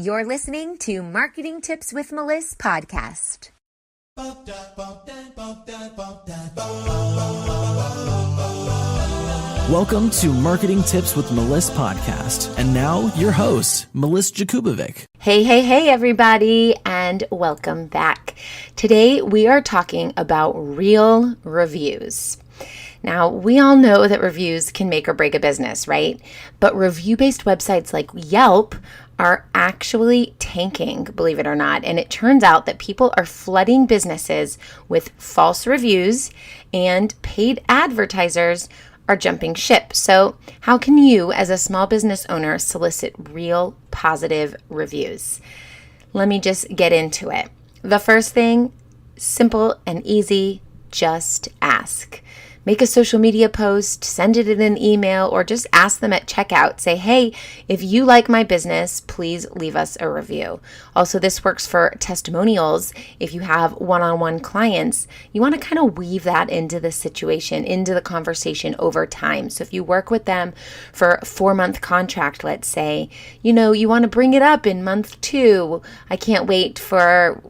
You're listening to Marketing Tips with Meliss podcast. Welcome to Marketing Tips with Meliss podcast. And now your host, Meliss Jakubovic. Hey, everybody, and welcome back. Today we are talking about real reviews. Now, we all know that reviews can make or break a business, right? But review-based websites like Yelp are actually tanking, believe it or not. And it turns out that people are flooding businesses with false reviews and paid advertisers are jumping ship. So how can you, as a small business owner, solicit real positive reviews? Let me just get into it. The first thing, simple and easy, just ask. Make a social media post, send it in an email, or just ask them at checkout. Say, hey, if you like my business, please leave us a review. Also, this works for testimonials. If you have one-on-one clients, you want to kind of weave that into the situation, into the conversation over time. So if you work with them for a 4-month contract, let's say, you want to bring it up in month 2. I can't wait to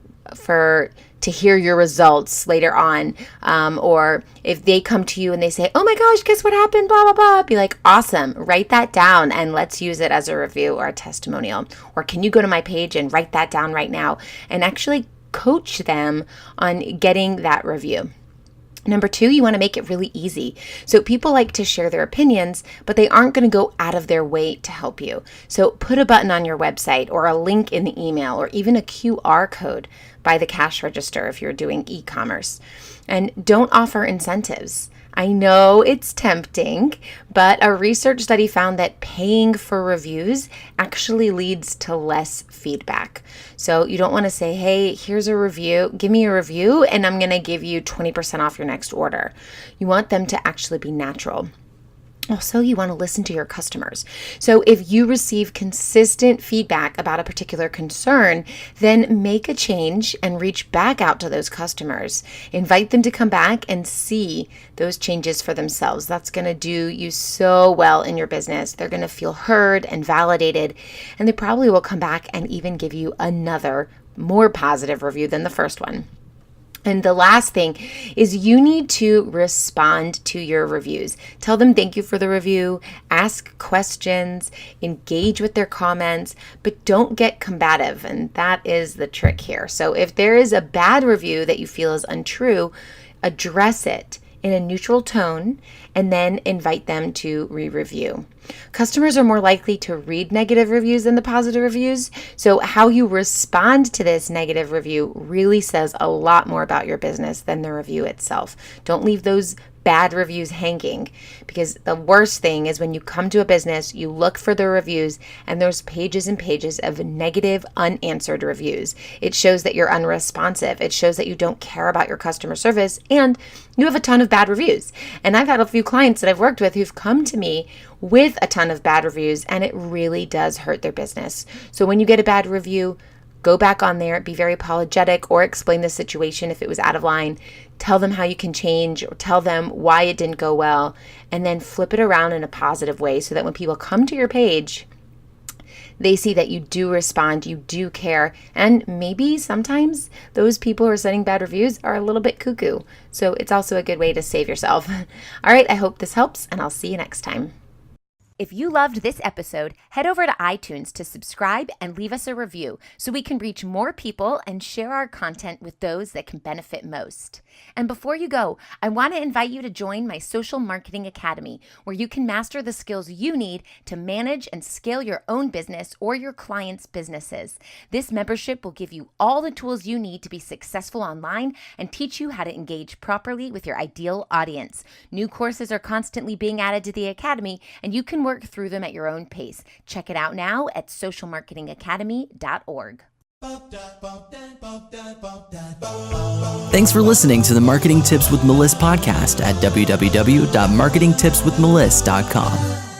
hear your results later on. Or if they come to you and they say, oh my gosh, guess what happened, blah, blah, blah. Be like, awesome, write that down and let's use it as a review or a testimonial. Or can you go to my page and write that down right now and actually coach them on getting that review. Number 2, you want to make it really easy. So people like to share their opinions, but they aren't going to go out of their way to help you. So put a button on your website or a link in the email or even a QR code by the cash register if you're doing e-commerce. And don't offer incentives. I know it's tempting, but a research study found that paying for reviews actually leads to less feedback. So you don't want to say, hey, here's a review, give me a review, and I'm going to give you 20% off your next order. You want them to actually be natural. Also, you want to listen to your customers. So if you receive consistent feedback about a particular concern, then make a change and reach back out to those customers. Invite them to come back and see those changes for themselves. That's going to do you so well in your business. They're going to feel heard and validated, and they probably will come back and even give you another more positive review than the first one. And the last thing is you need to respond to your reviews. Tell them thank you for the review, ask questions, engage with their comments, but don't get combative. And that is the trick here. So if there is a bad review that you feel is untrue, address it in a neutral tone and then invite them to re-review. Customers are more likely to read negative reviews than the positive reviews. So how you respond to this negative review really says a lot more about your business than the review itself. Don't leave those bad reviews hanging, because the worst thing is when you come to a business, you look for the reviews and there's pages and pages of negative unanswered reviews. It shows that you're unresponsive. It shows that you don't care about your customer service and you have a ton of bad reviews. And I've had a few clients that I've worked with who've come to me with a ton of bad reviews, and it really does hurt their business. So when you get a bad review, go back on there, be very apologetic, or explain the situation if it was out of line. Tell them how you can change, or tell them why it didn't go well, and then flip it around in a positive way so that when people come to your page, they see that you do respond, you do care, and maybe sometimes those people who are sending bad reviews are a little bit cuckoo. So it's also a good way to save yourself. All right, I hope this helps, and I'll see you next time. If you loved this episode, head over to iTunes to subscribe and leave us a review so we can reach more people and share our content with those that can benefit most. And before you go, I want to invite you to join my Social Marketing Academy, where you can master the skills you need to manage and scale your own business or your clients' businesses. This membership will give you all the tools you need to be successful online and teach you how to engage properly with your ideal audience. New courses are constantly being added to the Academy, and you can work through them at your own pace. Check it out now at socialmarketingacademy.org. Thanks for listening to the Marketing Tips with Meliss podcast at www.marketingtipswithmeliss.com.